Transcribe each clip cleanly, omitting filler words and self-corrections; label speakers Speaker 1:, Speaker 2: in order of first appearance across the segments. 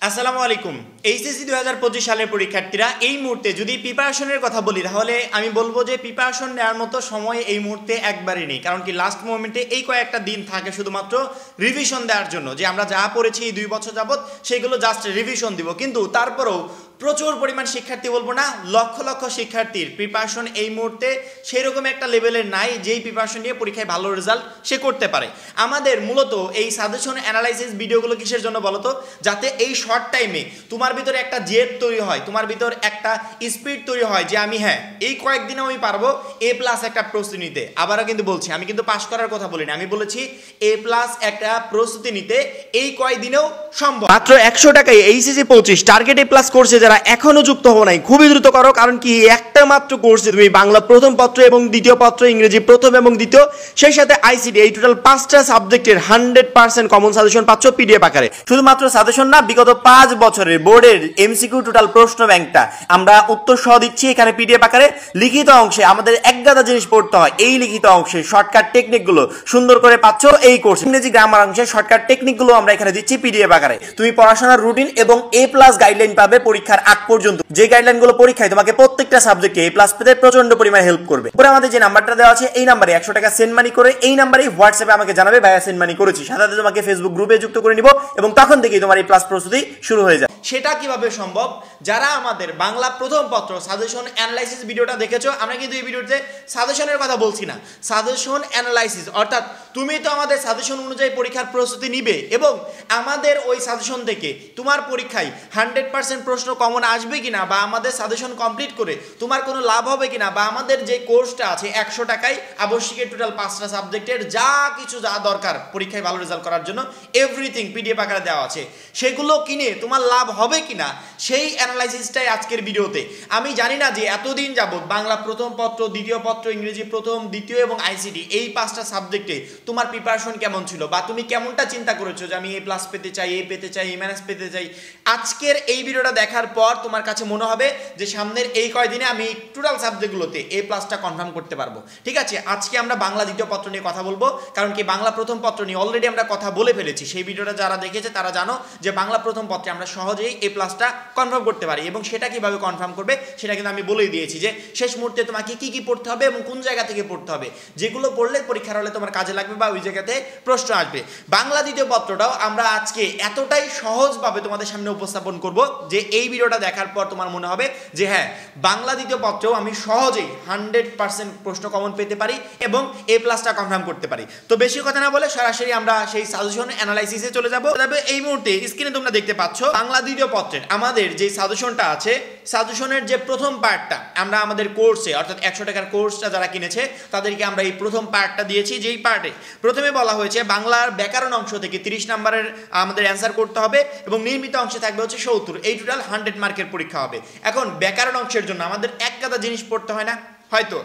Speaker 1: আসসালামু আলাইকুম। এইচএসসি 2025 সালের পরীক্ষার্থীরা এই মুহূর্তে যদি প্রিপারেশনের কথা বলি তাহলে আমি বলবো যে প্রিপারেশন নেওয়ার মতো সময় এই মুহূর্তে একবারই নেই। কারণ কি লাস্ট মোমেন্টে এই কয়েকটা দিন থাকে শুধুমাত্র রিভিশন দেওয়ার জন্য, যে আমরা যা পড়েছি এই 2 বছর যাবত সেগুলো জাস্ট রিভিশন দিব। কিন্তু তারপরেও প্রচুর পরিমাণ শিক্ষার্থী, বলবো না লক্ষ লক্ষ শিক্ষার্থীর প্রিপারেশন এই মুহূর্তে সেরকম একটা লেভেলের নাই যেই প্রিপারেশন নিয়ে পরীক্ষায় ভালো রেজাল্ট সে করতে পারে। আমাদের মূলত এই সাজেশন অ্যানালাইসিস ভিডিওগুলো কিসের জন্য বলো তো? যাতে এই শর্ট টাইমে তোমার ভিতরে একটা জেদ তৈরি হয়, তোমার ভিতর একটা স্পিড তৈরি হয় যে আমি এই কয়েকদিনেও আমি পারবো A+ একটা প্রস্তুতি নিতে। আবারও কিন্তু বলছি, আমি কিন্তু পাশ করার কথা বলিনি, আমি বলেছি A+ একটা প্রস্তুতি নিতে এই কয়েকদিনেও সম্ভব। মাত্র 100 টাকায় এইচএসসি 25 টার্গেট A+ কোর্সে যারা এখনো যুক্ত হও নাই খুবই দ্রুত করো। কারণ কি একটা মাত্র কোর্সে তুমি বাংলা প্রথম পত্র এবং দ্বিতীয় পত্র, ইংরেজি প্রথম এবং দ্বিতীয়, সেই সাথে আইসিটি, এই টোটাল 5টা সাবজেক্টের 100% কমন সাজেশন পাচ্ছ পিডিএফ আকারে। শুধুমাত্র সাজেশন না, বিগত 5 বছরের বোর্ডের এমসিকিউ টোটাল প্রশ্ন ব্যাংকটা আমরা উত্তর সহ দিচ্ছি এখানে পিডিএফ আকারে। লিখিত অংশে আমাদের একগাদা জিনিস পড়তে হয়, এই লিখিত অংশে শর্টকাট টেকনিকগুলো সুন্দর করে পাচ্ছ এই কোর্স। ইংরেজি গ্রামার অংশে শর্টকাট টেকনিকগুলো আমরা এখানে দিচ্ছি পিডিএফ আকারে। তুমি পড়াশোনার রুটিন এবং A+ গাইডলাইন পাবে পরীক্ষার আগ পর্যন্ত, যে গাইডলাইনগুলো পরীক্ষায় তোমাকে প্রত্যেকটা সাবজেক্টে A+ পেতে প্রচন্ড পরিমাণে হেল্প করবে। পরে আমাদের যে নাম্বারটা দেওয়া আছে এই নাম্বারে 100 টাকা সেন্ড মানি করে এই নাম্বারেই হোয়াটসঅ্যাপে আমাকে জানাবে ভাইয়া সেন্ড মানি করেছি, সাথে তোমাকে ফেসবুক গ্রুপে যুক্ত করে নিব এবং তখন থেকেই তোমার A+ প্রস্তুতি শুরু হয়ে যায়। সেটা কিভাবে সম্ভব? যারা আমাদের বাংলা প্রথম পত্র সাজেশন অ্যানালাইসিস ভিডিওটা দেখেছো, আমরা কিন্তু এই ভিডিওতে সাজেশনের কথা বলছি না, সাজেশন অ্যানালাইসিস, অর্থাৎ তুমি তো আমাদের সাজেশন অনুযায়ী পরীক্ষার প্রস্তুতি নিবে এবং আমাদের ওই সাজেশন থেকে তোমার পরীক্ষায় 100% প্রশ্ন কমন আসবে কিনা, বা আমাদের সাজেশন কমপ্লিট করে তোমার কোনো লাভ হবে কিনা, বা আমাদের যে কোর্সটা আছে 100 টাকায় আবশ্যিকের টোটাল 5টা সাবজেক্টের যা কিছু যা দরকার পরীক্ষায় ভালো রেজাল্ট করার জন্য এভরিথিং পিডিএফ আকারে দেওয়া আছে, সেগুলো কিনে তোমার লাভ হবে কিনা সেই অ্যানালাইসিসটাই আজকের ভিডিওতে। আমি জানি না যে এতদিন যাবত বাংলা প্রথম পত্র, দ্বিতীয় পত্র, ইংরেজি প্রথম, দ্বিতীয় এবং আইসিটি এই 5টা সাবজেক্টে তোমার প্রিপারেশন কেমন ছিল, বা তুমি কেমনটা চিন্তা করেছো যে আমি A+ পেতে চাই, A পেতে চাই, A- পেতে চাই। আজকের এই ভিডিওটা দেখার পর তোমার কাছে মনে হবে যে সামনের এই কয়দিনে আমি টোটাল সাবজেক্টগুলোতে A+টা কনফার্ম করতে পারবো। ঠিক আছে, আজকে আমরা বাংলা দ্বিতীয় পত্র নিয়ে কথা বলবো, কারণ কি বাংলা প্রথম পত্র নিয়ে অলরেডি আমরা কথা বলে ফেলেছি। সেই ভিডিওটা যারা দেখেছে তারা জানো যে বাংলা প্রথম পত্রে আমরা সহজেই A+টা কনফার্ম করতে পারি, এবং সেটা কিভাবে কনফার্ম করবে সেটা কিন্তু আমি বলেই দিয়েছি যে শেষ মুহূর্তে তোমাকে কি কি পড়তে হবে এবং কোন জায়গা থেকে পড়তে হবে, যেগুলো পড়লে পরীক্ষার হলে তোমার কাজে লাগবে বা ওই জায়গাতে প্রশ্ন আসবে। বাংলা দ্বিতীয় পত্রটাও আমরা আজকে এতটাই সহজভাবে তোমাদের সামনে উপস্থাপন করব যে এই ভিডিওটা দেখার পর তোমার মনে হবে যে বাংলা দ্বিতীয় পত্রেও আমি সহজেই 100% প্রশ্ন কমন পেতে পারি এবং A+টা কনফার্ম করতে পারি। তো বেশি কথা না বলে সরাসরি আমরা সেই সাজেশন অ্যানালাইসিসে চলে যাব। তবে এই মুহূর্তে স্ক্রিনে তোমরা দেখতে পাচ্ছ বাংলা দ্বিতীয় পত্রের আমাদের যে সাজেশনটা আছে, সাজেশনের যে প্রথম পার্টটা আমরা আমাদের কোর্সে, অর্থাৎ 100 টাকার কোর্সটা যারা কিনেছে তাদেরকে আমরা এই প্রথম পার্টটা দিয়েছি, যেই পার্টে প্রথমে বলা হয়েছে বাংলার ব্যাকরণ অংশ থেকে 30 নম্বরের আমাদের অ্যান্সার করতে হবে এবং নির্মিত অংশে থাকবে হচ্ছে 70, এই টোটাল 100 মার্কের পরীক্ষা হবে। এখন ব্যাকরণ অংশের জন্য আমাদের এক গাদা জিনিস পড়তে হয় না? হয়তো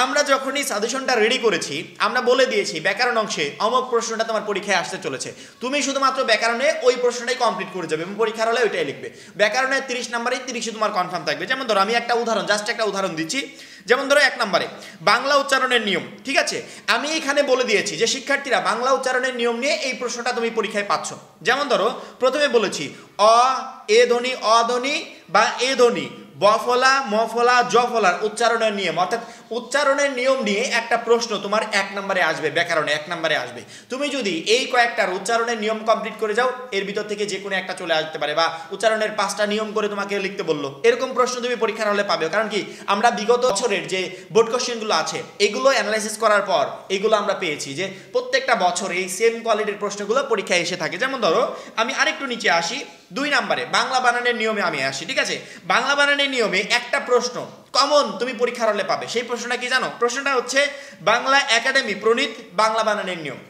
Speaker 1: আমরা যখনই সাজেশনটা রেডি করেছি আমরা বলে দিয়েছি ব্যাকরণ অংশে অমুক প্রশ্নটা তোমার পরীক্ষায় আসতে চলেছে, তুমি শুধুমাত্র ব্যাকরণে ওই প্রশ্নটাই কমপ্লিট করে যাবে এবং পরীক্ষার হলে ওইটাই লিখবে। ব্যাকরণে 30 নম্বরে 30 তোমার কনফার্ম থাকবে। যেমন ধরো আমি একটা উদাহরণ, জাস্ট একটা উদাহরণ দিচ্ছি। যেমন ধরো 1 নম্বরে বাংলা উচ্চারণের নিয়ম, ঠিক আছে, আমি এখানে বলে দিয়েছি যে শিক্ষার্থীরা বাংলা উচ্চারণের নিয়ম নিয়ে এই প্রশ্নটা তুমি পরীক্ষায় পাচ্ছ। যেমন ধরো প্রথমে বলেছি এ ধ্বনি, অ ধ্বনি বা এ ধ্বনি, বফলা, মফলা, জফলার উচ্চারণের নিয়ম, অর্থাৎ উচ্চারণের নিয়ম নিয়ে একটা প্রশ্ন তোমার 1 নম্বরে আসবে, ব্যাকরণে 1 নম্বরে আসবে। তুমি যদি এই কয়েকটার উচ্চারণের নিয়ম কমপ্লিট করে যাও এর ভিতর থেকে যে কোনো একটা চলে আসতে পারে, বা উচ্চারণের 5টা নিয়ম করে তোমাকে লিখতে বললো, এরকম প্রশ্ন তুমি পরীক্ষার হলে পাবে। কারণ কি আমরা বিগত বছরের যে বোর্ড কোশ্চেনগুলো আছে এগুলো অ্যানালাইসিস করার পর এগুলো আমরা পেয়েছি যে প্রত্যেকটা বছর এই সেম কোয়ালিটির প্রশ্নগুলো পরীক্ষায় এসে থাকে। যেমন ধরো আমি আরেকটু নিচে আসি, 2 নম্বরে বাংলা বানানের নিয়মে আমি আসি। ঠিক আছে, বাংলা বানানের নিয়মে একটা প্রশ্ন কমন তুমি পরীক্ষার হলে পাবে। সেই প্রশ্নটা কি জানো? প্রশ্নটা হচ্ছে বাংলা একাডেমি প্রণীত বাংলা বানানের নিয়ম।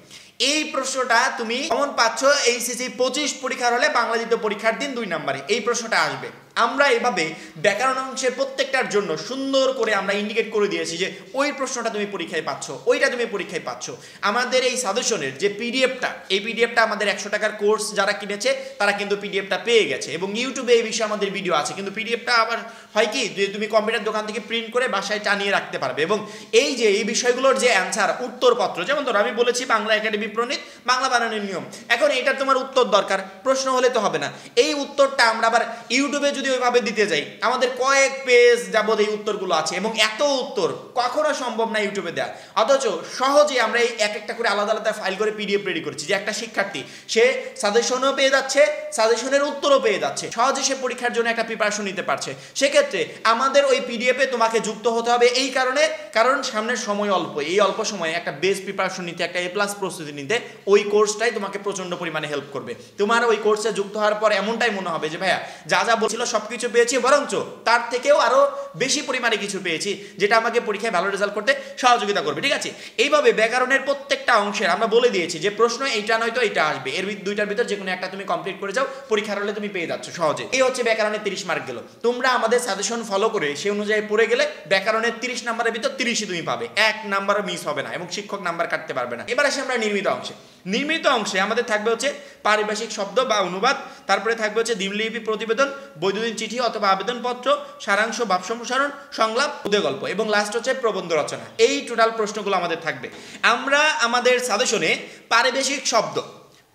Speaker 1: এই প্রশ্নটা তুমি কমন পাচ্ছ এইচএসসি 25 পরীক্ষার হলে বাংলা দ্বিতীয় পরীক্ষার দিন 2 নম্বরে এই প্রশ্নটা আসবে। আমরা এভাবে ব্যাকরণ অংশের প্রত্যেকটার জন্য সুন্দর করে আমরা ইন্ডিকেট করে দিয়েছি যে ওই প্রশ্নটা তুমি পরীক্ষায় পাচ্ছ, ওইটা তুমি পরীক্ষায় পাচ্ছ। আমাদের এই সাজেশনের যে পিডিএফটা, এই পিডিএফটা আমাদের 100 টাকার কোর্স যারা কিনেছে তারা কিন্তু পিডিএফটা পেয়ে গেছে, এবং ইউটিউবে এই বিষয়ে আমাদের ভিডিও আছে। কিন্তু পিডিএফটা আবার হয় কি যে তুমি কম্পিউটার দোকান থেকে প্রিন্ট করে বাসায় টানিয়ে রাখতে পারবে, এবং এই যে এই বিষয়গুলোর যে অ্যান্সার উত্তরপত্র, যেমন ধরো আমি বলেছি বাংলা একাডেমি প্রণীত বাংলা বানানোর নিয়ম, এখন এইটার তোমার উত্তর দরকার, প্রশ্ন হলে তো হবে না। এই উত্তরটা আমরা আবার ইউটিউবে যদি ওইভাবে দিতে যাই, আমাদের কয়েক পেজ যাবত এই উত্তরগুলো আছে, এবং এত উত্তর কখনো সম্ভব না ইউটিউবে দেওয়া। অথচ সহজে আমরা এই এক একটা করে আলাদা আলাদা ফাইল করে পিডিএফ রেডি করছি, যে একটা শিক্ষার্থী সে সাজেশনও পেয়ে যাচ্ছে, সাজেশনের উত্তরও পেয়ে যাচ্ছে, সহজে সে পরীক্ষার জন্য একটা প্রিপারেশন নিতে পারছে। সেক্ষেত্রে আমাদের ওই পিডিএফে তোমাকে যুক্ত হতে হবে এই কারণে, কারণ সামনের সময় অল্প, এই অল্প সময়ে একটা বেস্ট প্রিপারেশন নিতে, একটা A+ প্রস্তুতি নিতে ওই কোর্সটাই তোমাকে প্রচন্ড পরিমাণে হেল্প করবে। তোমার ওই কোর্সে যুক্ত হওয়ার পর এমনটাই মনে হবে যে ভাইয়া যা যা বলছিল সবকিছু পেয়েছি, বরঞ্চ তার থেকেও আরো বেশি পরিমাণে কিছু পেয়েছি, যেটা আমাকে পরীক্ষায় ভালো রেজাল্ট করতে সহযোগিতা করবে। ঠিক আছে, এইভাবে ব্যাকরণের প্রত্যেকটা অংশের আমরা বলে দিয়েছি যে প্রশ্ন এইটা নয়তো এইটা আসবে, এর দুইটার ভিতর যে কোনো একটা তুমি কমপ্লিট করে যাও, পরীক্ষার হলে তুমি পেয়ে যাচ্ছ সহজে। এই হচ্ছে ব্যাকরণের 30 মার্ক গেল। তোমরা আমাদের সাজেশন ফলো করে সেই অনুযায়ী পড়ে গেলে ব্যাকরণের 30 নাম্বারের ভিতর 30ই তুমি পাবে, এক নাম্বারও মিস হবে না, এবং শিক্ষক নাম্বার কাটতে পারবে না। এবার আসি আমরা নির্মিত অংশে। নির্মিত অংশে আমাদের থাকবে হচ্ছে পারিভাষিক শব্দ বা অনুবাদ, তারপরে থাকবে হচ্ছে দিনলিপি প্রতিবেদন, বৈদ্যুতিন চিঠি অথবা আবেদনপত্র, সারাংশ, ভাব সম্প্রসারণ, সংলাপ, উদয়গল্প, এবং লাস্ট হচ্ছে প্রবন্ধ রচনা। এই টোটাল প্রশ্নগুলো আমাদের থাকবে। আমরা আমাদের সাজেশনে পারিভাষিক শব্দ,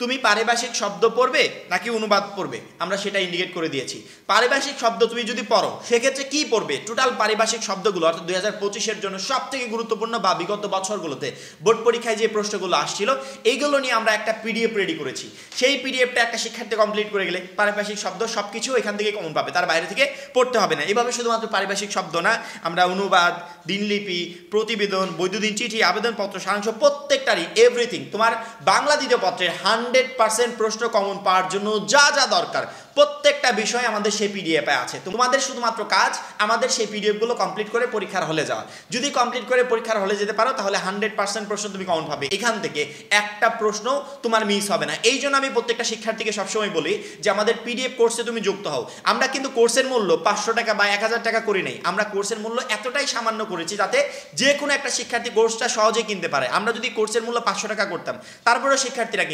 Speaker 1: তুমি পারিভাষিক শব্দ পড়বে নাকি অনুবাদ পড়বে, আমরা সেটা ইন্ডিকেট করে দিয়েছি। পারিভাষিক শব্দ তুমি যদি পড়ো সেক্ষেত্রে কি পড়বে, টোটাল পারিভাষিক শব্দগুলো অর্থাৎ 2025-এর জন্য সব থেকে গুরুত্বপূর্ণ বা বিগত বছরগুলোতে বোর্ড পরীক্ষায় যে প্রশ্নগুলো আসছিল এইগুলো নিয়ে আমরা একটা পিডিএফ রেডি করেছি। সেই পিডিএফটা একটা শিক্ষার্থী কমপ্লিট করে গেলে পারিভাষিক শব্দ সব কিছু এখান থেকে কমন পাবে, তার বাইরে থেকে পড়তে হবে না। এভাবে শুধুমাত্র পারিভাষিক শব্দ না, আমরা অনুবাদ, দিনলিপি, প্রতিবেদন, বৈদ্যুতিন চিঠি, আবেদনপত্র, সারাংশ প্রত্যেকটারই এভরিথিং তোমার বাংলা দ্বিতীয় পত্রের 100% প্রশ্ন কমন পাওয়ার জন্য যা যা দরকার প্রত্যেকটা বিষয় আমাদের সেই পিডিএফে আছে। তোমাদের শুধুমাত্র কাজ আমাদের সেই পিডিএফগুলো কমপ্লিট করে পরীক্ষার হলে যাওয়া। যদি কমপ্লিট করে পরীক্ষার হলে যেতে পারো তাহলে 100% প্রশ্ন তুমি কমন পাবে, এখান থেকে একটা প্রশ্ন তোমার মিস হবে না। এই জন্য আমি প্রত্যেকটা শিক্ষার্থীকে সবসময় বলি যে আমাদের পিডিএফ কোর্সে তুমি যুক্ত হও। আমরা কিন্তু কোর্সের মূল্য 500 টাকা বা 1000 টাকা করি নাই, আমরা কোর্সের মূল্য এতটাই সামান্য করেছি যাতে যে কোনো একটা শিক্ষার্থী কোর্সটা সহজে কিনতে পারে। আমরা যদি কোর্সের মূল্য 500 টাকা করতাম তারপরেও শিক্ষার্থীরা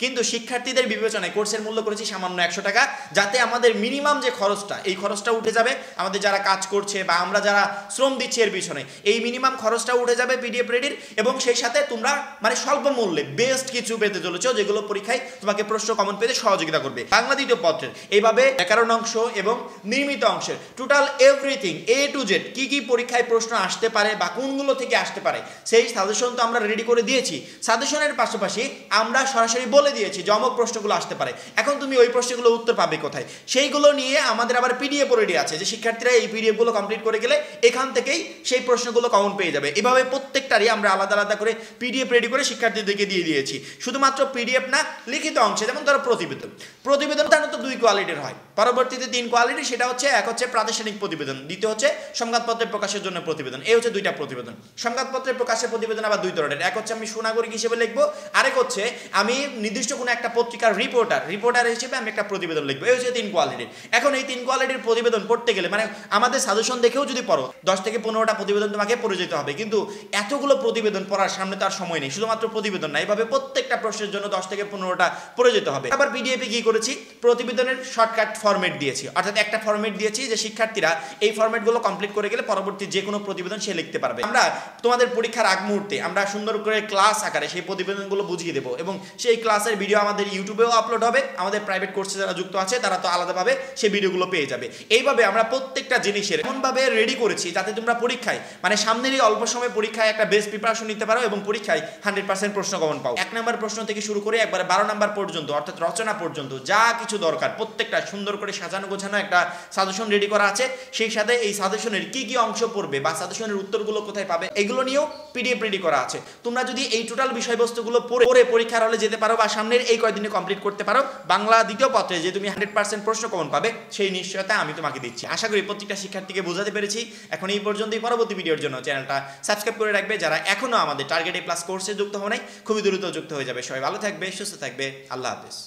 Speaker 1: কিন্তু শিক্ষার্থীদের বিবেচনায় কোর্সের মূল্য করেছি সামান্য 100 টাকা, যাতে আমাদের মিনিমাম যে খরচটা এই খরচটা উঠে যাবে, আমাদের যারা কাজ করছে বা আমরা যারা শ্রম দিচ্ছি এর পিছনে এই মিনিমাম খরচটা উঠে যাবে পিডিএফ রেডির, এবং সেই সাথে তোমরা মানে স্বল্প মূল্যে বেস্ট কিছু পেতে চলেছো যেগুলো পরীক্ষায় তোমাকে প্রশ্ন কমন পেতে সহযোগিতা করবে। বাংলা দ্বিতীয় পত্রের এইভাবে ব্যাকরণ অংশ এবং নির্মিত অংশের total everything A to Z কি কি পরীক্ষায় প্রশ্ন আসতে পারে বা কোনগুলো থেকে আসতে পারে সেই সাজেশন তো আমরা রেডি করে দিয়েছি। সাজেশনের পাশাপাশি আমরা সরাসরি বলে দিয়েছি যে অমুক প্রশ্নগুলো আসতে পারে। এখন তুমি ওই প্রশ্নগুলো উত্তর পাবে কোথায়, সেইগুলো নিয়ে আমাদের আবার পিডিএফ রেডি আছে যে শিক্ষার্থীরা এই পিডিএফগুলো কমপ্লিট করে গেলে এখান থেকেই সেই প্রশ্নগুলো কমন পেয়ে যাবে। এভাবে প্রত্যেকটারই আমরা আলাদা আলাদা করে পিডিএফ রেডি করে শিক্ষার্থীদেরকে দিয়ে দিয়েছি। শুধুমাত্র পিডিএফ না, লিখিত অংশে যেমন ধরো প্রতিবেদন সাধারণত 2 কোয়ালিটির হয়, পরবর্তীতে 3 কোয়ালিটি। সেটা হচ্ছে এক হচ্ছে প্রাতিষ্ঠানিক প্রতিবেদন, দ্বিতীয় হচ্ছে সংবাদপত্রের প্রকাশের জন্য প্রতিবেদন। এই হচ্ছে 2টা প্রতিবেদন। সংবাদপত্রের প্রকাশের প্রতিবেদন আবার 2 ধরনের, এক হচ্ছে আমি সুনাগরিক হিসেবে লিখবো, আরেক হচ্ছে আমি নির্দিষ্ট কোনো একটা পত্রিকার রিপোর্টার হিসেবে আমি একটা প্রতিবেদন লিখবো। এই হচ্ছে 3 কোয়ালিটির। এখন এই 3 কোয়ালিটির প্রতিবেদন পড়তে গেলে মানে আমাদের সাজেশন দেখেও যদি পড়ো 10 থেকে 15টা প্রতিবেদন তোমাকে পড়ে যেতে হবে, কিন্তু এতগুলো প্রতিবেদন পড়ার সামনে তার সময় নেই। শুধুমাত্র প্রতিবেদন না, এইভাবে প্রত্যেকটা প্রশ্নের জন্য 10 থেকে 15টা পড়ে যেতে হবে। আবার পিডিএফে কি করেছি, প্রতিবেদনের শর্টকাট ফরম্যাট দিয়েছি, অর্থাৎ একটা ফরম্যাট দিয়েছি যে শিক্ষার্থীরা এই ফরম্যাটগুলো কমপ্লিট করে গেলে পরবর্তী যে কোনো প্রতিবেদন সে লিখতে পারবে। আমরা তোমাদের পরীক্ষার আগ মুহূর্তে আমরা সুন্দর করে ক্লাস আকারে সেই প্রতিবেদনগুলো বুঝিয়ে দেবো, এবং সেই ক্লাসের ভিডিও আমাদের ইউটিউবেও আপলোড হবে। আমাদের প্রাইভেট কোর্সে যারা যুক্ত আছে তারা তো আলাদাভাবে সেই ভিডিওগুলো পেয়ে যাবে। এইভাবে আমরা প্রত্যেকটা জিনিসের এমনভাবে রেডি করেছি যাতে তোমরা পরীক্ষায় মানে সামনেরই অল্প সময় পরীক্ষায় একটা বেস্ট প্রিপারেশন নিতে পারো এবং পরীক্ষায় 100% প্রশ্ন কমন পাও। 1 নম্বর প্রশ্ন থেকে শুরু করে একবারে 12 নম্বর পর্যন্ত অর্থাৎ রচনা পর্যন্ত যা কিছু দরকার প্রত্যেকটা সুন্দর করে সাজানো গোছানো একটা সাজেশন রেডি করা আছে। সেই সাথে এই সাজেশনের কি কি অংশ পড়বে বা সাজেশনের উত্তরগুলো কোথায় পাবে এগুলো নিয়েও পিডিএফ রেডি করা আছে। তোমরা যদি এই টোটাল বিষয়বস্তুগুলো পড়ে পরীক্ষার হলে যেতে পারো বা সামনের এই কয়েকদিনে কমপ্লিট করতে পারো, বাংলা দ্বিতীয় পত্রে যে তুমি 100% প্রশ্ন কমন পাবে সেই নিশ্চয়তা আমি তোমাকে দিচ্ছি। আশা করি প্রত্যেকটা শিক্ষার্থীকে বোঝাতে পেরেছি। এখন এই পর্যন্তই, পরবর্তী ভিডিওর জন্য চ্যানেলটা সাবস্ক্রাইব করে রাখবে। যারা এখনো আমাদের টার্গেট A+ কোর্সে যুক্ত হও নাই খুবই দ্রুত যুক্ত হয়ে যাবে। সবাই ভালো থাকবে, সুস্থ থাকবে, আল্লাহ হাফেজ।